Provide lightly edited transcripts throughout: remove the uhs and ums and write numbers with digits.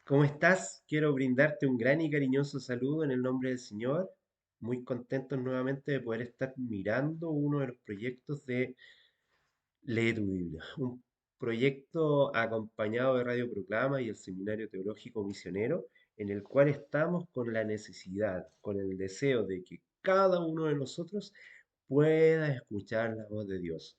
¿Cómo estás? Quiero brindarte un gran y cariñoso saludo en el nombre del Señor. Muy contentos nuevamente de poder estar mirando uno de los proyectos de Lee tu Biblia, un proyecto acompañado de Radio Proclama y el Seminario Teológico Misionero, en el cual estamos con la necesidad, con el deseo de que cada uno de nosotros pueda escuchar la voz de Dios.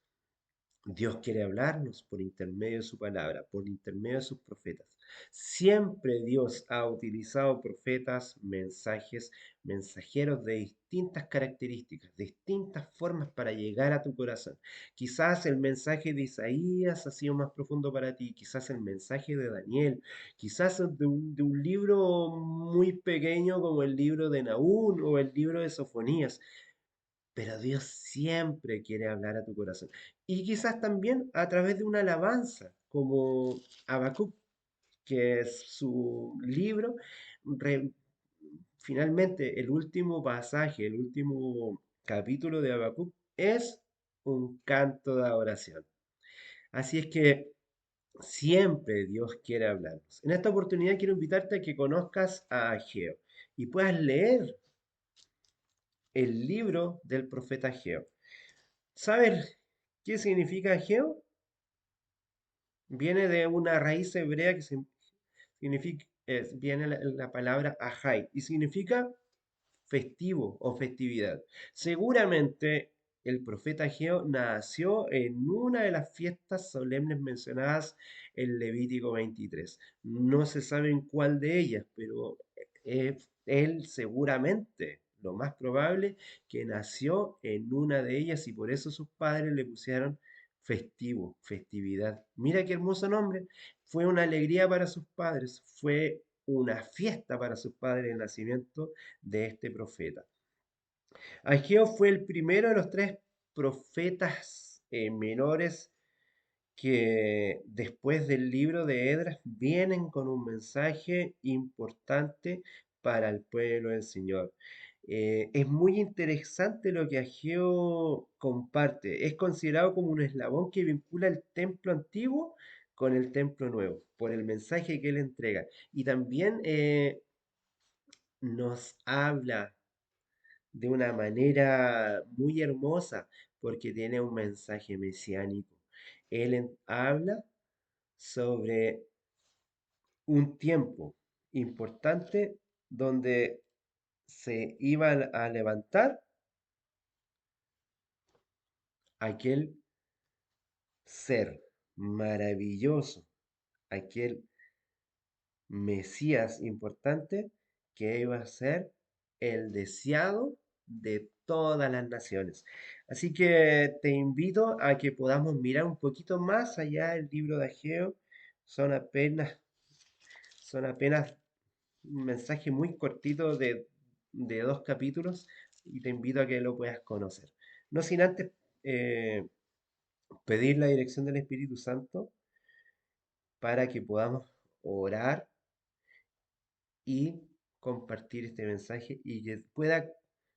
Dios quiere hablarnos por intermedio de su palabra, por intermedio de sus profetas. Siempre Dios ha utilizado profetas, mensajes, mensajeros de distintas características, distintas formas para llegar a tu corazón. Quizás el mensaje de Isaías ha sido más profundo para ti, quizás el mensaje de Daniel, quizás de un libro muy pequeño como el libro de Nahum o el libro de Sofonías, pero Dios siempre quiere hablar a tu corazón. Y quizás también a través de una alabanza, como Habacuc, que es su libro, re- finalmente el último pasaje, el último capítulo de Habacuc es un canto de adoración. Así es que siempre Dios quiere hablarnos. En esta oportunidad quiero invitarte a que conozcas a Ageo y puedas leer el libro del profeta Ageo. ¿Sabes qué significa Ageo? Viene de una raíz hebrea que significa, viene la palabra ajai y significa festivo o festividad. Seguramente el profeta Ageo nació en una de las fiestas solemnes mencionadas en Levítico 23. No se sabe en cuál de ellas, pero él seguramente, lo más probable, que nació en una de ellas y por eso sus padres le pusieron festivo, festividad. Mira qué hermoso nombre. Fue una alegría para sus padres, fue una fiesta para sus padres el nacimiento de este profeta. Ageo fue el primero de los tres profetas menores que después del libro de Edras vienen con un mensaje importante para el pueblo del Señor. Es muy interesante lo que Ageo comparte. Es considerado como un eslabón que vincula el templo antiguo con el templo nuevo, por el mensaje que él entrega. Y también nos habla de una manera muy hermosa porque tiene un mensaje mesiánico. Él habla sobre un tiempo importante donde se iba a levantar aquel ser maravilloso, aquel Mesías importante que iba a ser el deseado de todas las naciones. Así que te invito a que podamos mirar un poquito más allá del libro de Ageo. Son apenas, son apenas un mensaje muy cortito de 2 capítulos y te invito a que lo puedas conocer. No sin antes eh, pedir la dirección del Espíritu Santo para que podamos orar y compartir este mensaje y que pueda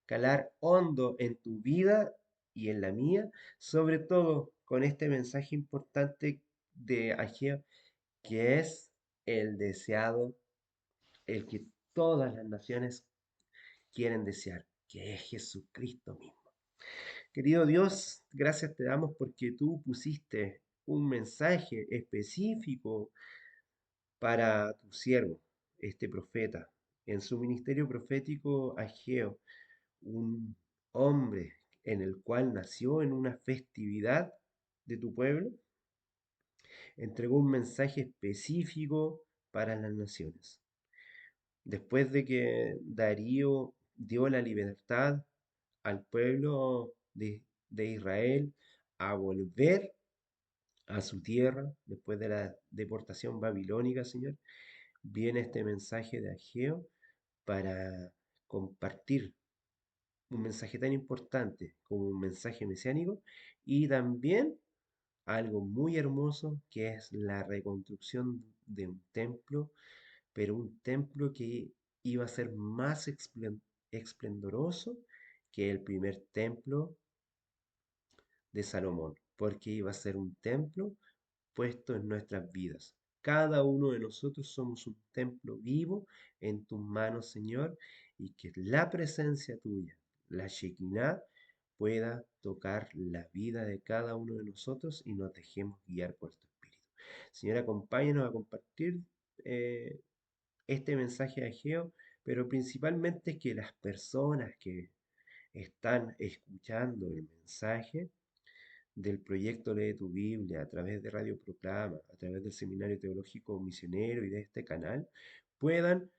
calar hondo en tu vida y en la mía, sobre todo con este mensaje importante de Ageo, que es el deseado, el que todas las naciones quieren desear, que es Jesucristo mismo. Querido Dios, gracias te damos porque tú pusiste un mensaje específico para tu siervo, este profeta, en su ministerio profético Ageo, un hombre en el cual nació en una festividad de tu pueblo, entregó un mensaje específico para las naciones. Después de que Darío dio la libertad al pueblo de Israel a volver a su tierra, después de la deportación babilónica, Señor, viene este mensaje de Ageo para compartir un mensaje tan importante como un mensaje mesiánico y también algo muy hermoso que es la reconstrucción de un templo, pero un templo que iba a ser más esplendoroso que el primer templo de Salomón, porque iba a ser un templo puesto en nuestras vidas. cada uno de nosotros somos un templo vivo en tus manos, Señor, y que la presencia tuya, la Shekinah, pueda tocar la vida de cada uno de nosotros y nos dejemos guiar por tu Espíritu. Señor, acompáñanos a compartir eh, este mensaje de Ageo, pero principalmente que las personas que están escuchando el mensaje del proyecto Lee tu Biblia a través de Radio Proclama, a través del Seminario Teológico Misionero y de este canal, puedan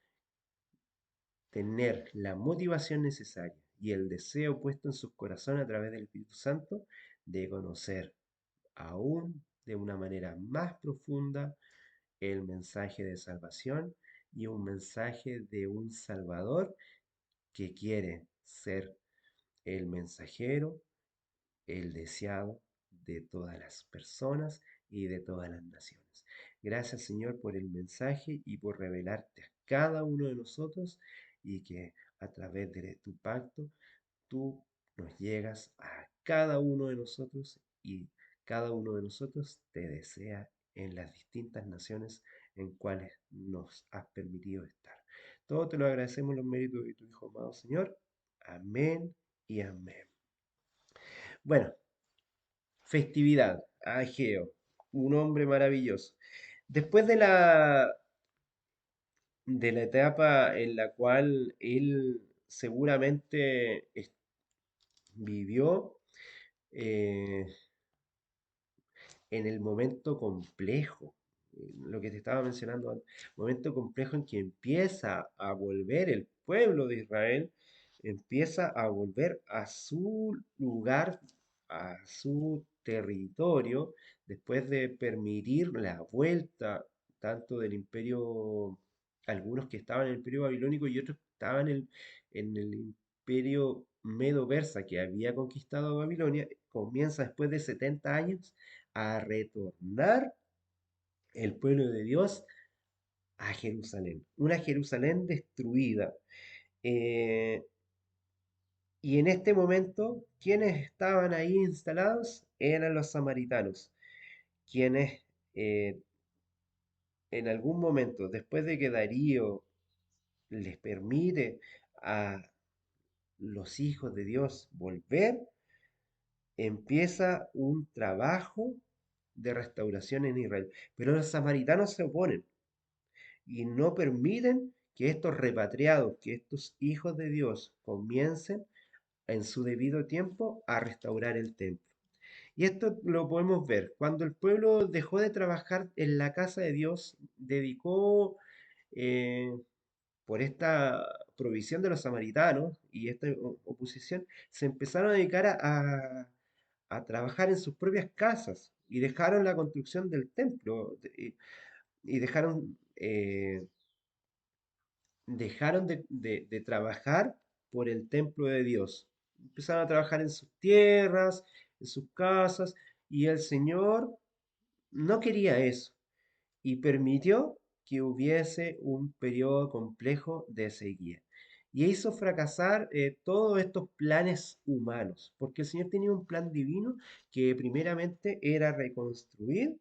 tener la motivación necesaria y el deseo puesto en sus corazones a través del Espíritu Santo de conocer aún de una manera más profunda el mensaje de salvación y un mensaje de un Salvador que quiere ser el mensajero, el deseado de todas las personas y de todas las naciones. Gracias, Señor, por el mensaje y por revelarte a cada uno de nosotros y que a través de tu pacto tú nos llegas a cada uno de nosotros y cada uno de nosotros te desea en las distintas naciones en cuales nos has permitido estar. Todo te lo agradecemos los méritos de tu Hijo amado, Señor. Amén y amén. Bueno, festividad, Ageo, un hombre maravilloso. Después de la etapa en la cual él seguramente vivió, eh, en el momento complejo, lo que te estaba mencionando antes, momento complejo en que empieza a volver el pueblo de Israel, empieza a volver a su lugar, a su territorio, después de permitir la vuelta tanto del imperio, algunos que estaban en el imperio babilónico y otros que estaban en el imperio medo-persa que había conquistado Babilonia, comienza después de 70 años a retornar el pueblo de Dios a Jerusalén, una Jerusalén destruida. Eh, y en este momento, quienes estaban ahí instalados eran los samaritanos, quienes en algún momento, después de que Darío les permite a los hijos de Dios volver, empieza un trabajo de restauración en Israel. Pero los samaritanos se oponen y no permiten que estos repatriados, que estos hijos de Dios comiencen en su debido tiempo a restaurar el templo. Y esto lo podemos ver cuando el pueblo dejó de trabajar en la casa de Dios, dedicó eh, por esta provisión de los samaritanos y esta oposición, se empezaron a dedicar a trabajar en sus propias casas y dejaron la construcción del templo y dejaron de trabajar por el templo de Dios. Empezaron a trabajar en sus tierras, en sus casas, y el Señor no quería eso y permitió que hubiese un periodo complejo de sequía. Y hizo fracasar todos estos planes humanos, porque el Señor tenía un plan divino que primeramente era reconstruir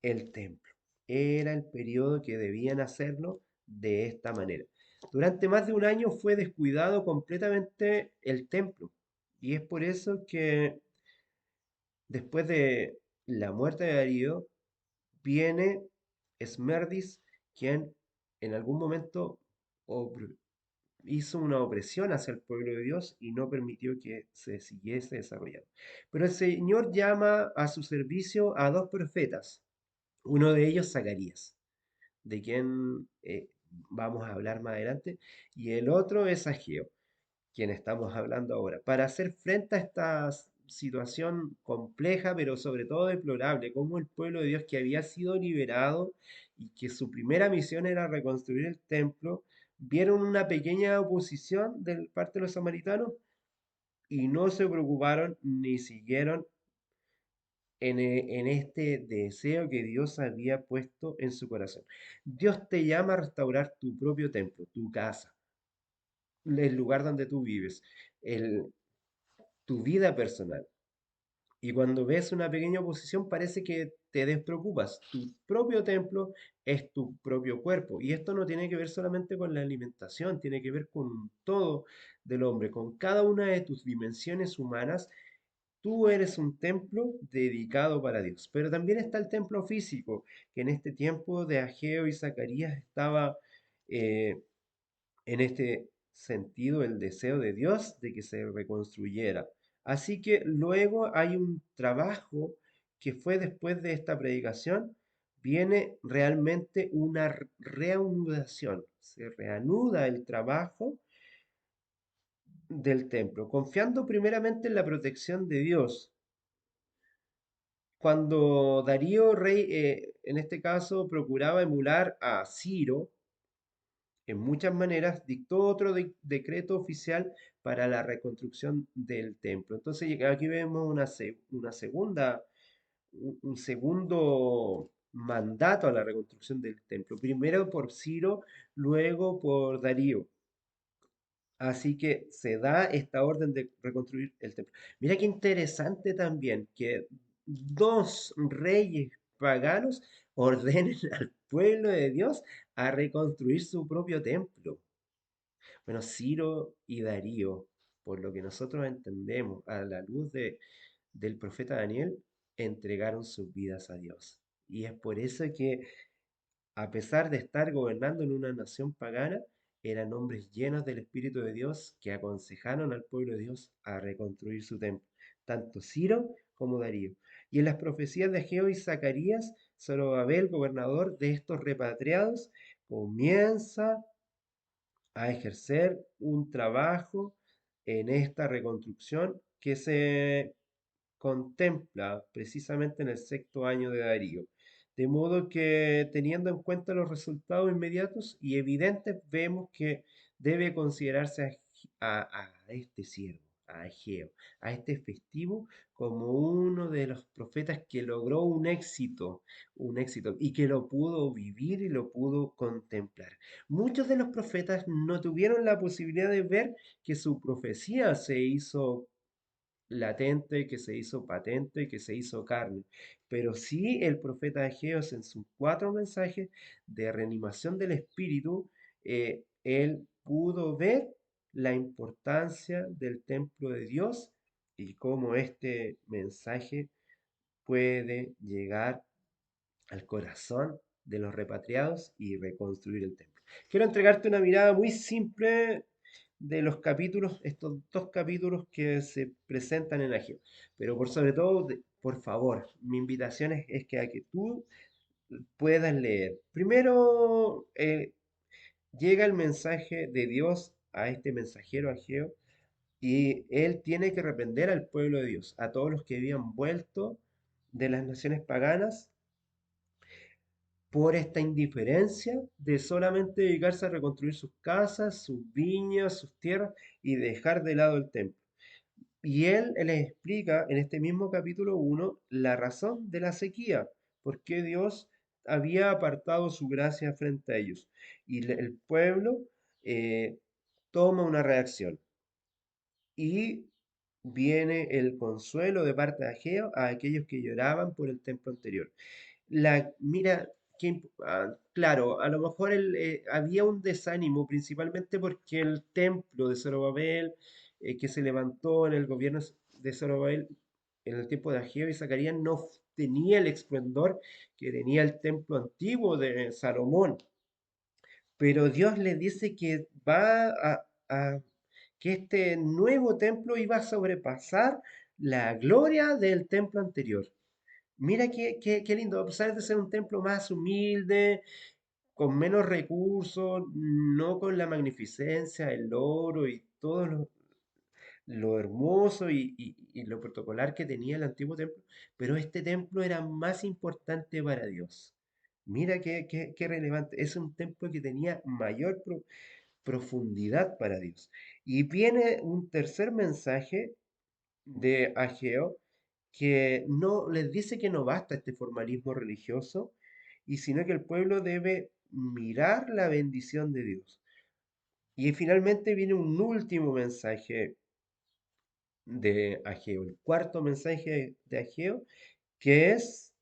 el templo. Era el periodo que debían hacerlo de esta manera. Durante más de un año fue descuidado completamente el templo. Y es por eso que después de la muerte de Darío, viene Esmerdis, quien en algún momento hizo una opresión hacia el pueblo de Dios y no permitió que se siguiese desarrollando. Pero el Señor llama a su servicio a dos profetas, uno de ellos Zacarías, de quien vamos a hablar más adelante, y el otro es Ageo, quien estamos hablando ahora, para hacer frente a esta situación compleja, pero sobre todo deplorable, como el pueblo de Dios que había sido liberado y que su primera misión era reconstruir el templo, vieron una pequeña oposición de parte de los samaritanos y no se preocuparon ni siguieron en este deseo que Dios había puesto en su corazón. Dios te llama a restaurar tu propio templo, tu casa, el lugar donde tú vives, tu vida personal. Y cuando ves una pequeña oposición parece que te despreocupas. Tu propio templo es tu propio cuerpo. Y esto no tiene que ver solamente con la alimentación, tiene que ver con todo del hombre, con cada una de tus dimensiones humanas. Tú eres un templo dedicado para Dios. Pero también está el templo físico, que en este tiempo de Ageo y Zacarías estaba eh, en este sentido el deseo de Dios de que se reconstruyera. Así que luego hay un trabajo que fue después de esta predicación, viene realmente una reanudación. Se reanuda el trabajo del templo, confiando primeramente en la protección de Dios. Cuando Darío, rey, en este caso, procuraba emular a Ciro, en muchas maneras, dictó otro decreto oficial para la reconstrucción del templo. Entonces, aquí vemos una segunda, un segundo mandato a la reconstrucción del templo. Primero por Ciro, luego por Darío. Así que se da esta orden de reconstruir el templo. Mira qué interesante también que dos reyes paganos ordenen al pueblo de Dios a reconstruir su propio templo. Bueno, Ciro y Darío, por lo que nosotros entendemos a la luz del profeta Daniel, entregaron sus vidas a Dios. Y es por eso que, a pesar de estar gobernando en una nación pagana, eran hombres llenos del Espíritu de Dios que aconsejaron al pueblo de Dios a reconstruir su templo, tanto Ciro como Darío. Y en las profecías de Ageo y Zacarías, Zorobabel, gobernador de estos repatriados, comienza a ejercer un trabajo en esta reconstrucción que se contempla precisamente en el sexto año de Darío. De modo que, teniendo en cuenta los resultados inmediatos y evidentes, vemos que debe considerarse a este siervo, a Ageo, a este festivo, como uno de los profetas que logró un éxito, y que lo pudo vivir y lo pudo contemplar. Muchos de los profetas no tuvieron la posibilidad de ver que su profecía se hizo latente, que se hizo patente, que se hizo carne. Pero sí el profeta Ageos en sus cuatro mensajes de reanimación del espíritu, él pudo ver la importancia del templo de Dios y cómo este mensaje puede llegar al corazón de los repatriados y reconstruir el templo. Quiero entregarte una mirada muy simple de los capítulos, estos dos capítulos que se presentan en Ageo. Pero por sobre todo, por favor, mi invitación es que a que tú puedas leer. Primero, llega el mensaje de Dios a este mensajero Ageo y él tiene que reprender al pueblo de Dios, a todos los que habían vuelto de las naciones paganas por esta indiferencia de solamente dedicarse a reconstruir sus casas, sus viñas, sus tierras y dejar de lado el templo. Y él les explica en este mismo capítulo 1 la razón de la sequía, por qué Dios había apartado su gracia frente a ellos. Y el pueblo eh, toma una reacción. Y viene el consuelo de parte de Ageo a aquellos que lloraban por el templo anterior. Mira, claro, a lo mejor había un desánimo, principalmente porque el templo de Zorobabel, que se levantó en el gobierno de Zorobabel en el tiempo de Ageo y Zacarías, no tenía el esplendor que tenía el templo antiguo de Salomón. Pero Dios le dice que que este nuevo templo iba a sobrepasar la gloria del templo anterior. Mira qué lindo, a pesar de ser un templo más humilde, con menos recursos, no con la magnificencia, el oro y todo lo hermoso y lo protocolar que tenía el antiguo templo, pero este templo era más importante para Dios. Mira qué relevante, es un templo que tenía mayor profundidad para Dios. Y viene un tercer mensaje de Ageo que no les dice que no basta este formalismo religioso, y sino que el pueblo debe mirar la bendición de Dios. Y finalmente viene un último mensaje de Ageo, el cuarto mensaje de Ageo, que es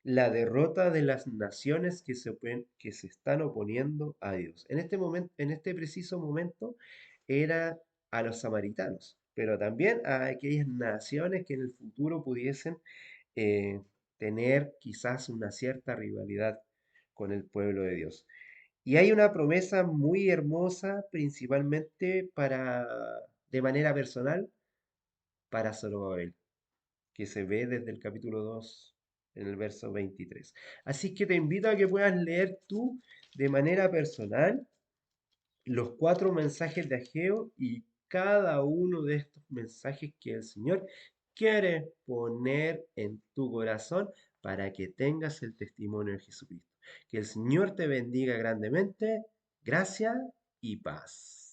la derrota de las naciones que se están oponiendo a Dios. En este momento, en este preciso momento, era a los samaritanos, pero también a aquellas naciones que en el futuro pudiesen eh, tener quizás una cierta rivalidad con el pueblo de Dios. Y hay una promesa muy hermosa, principalmente de manera personal, para Zorobabel, que se ve desde el capítulo 2 en el verso 23. Así que te invito a que puedas leer tú de manera personal los cuatro mensajes de Ageo y cada uno de estos mensajes que el Señor quiere poner en tu corazón para que tengas el testimonio de Jesucristo. Que el Señor te bendiga grandemente. Gracia y paz.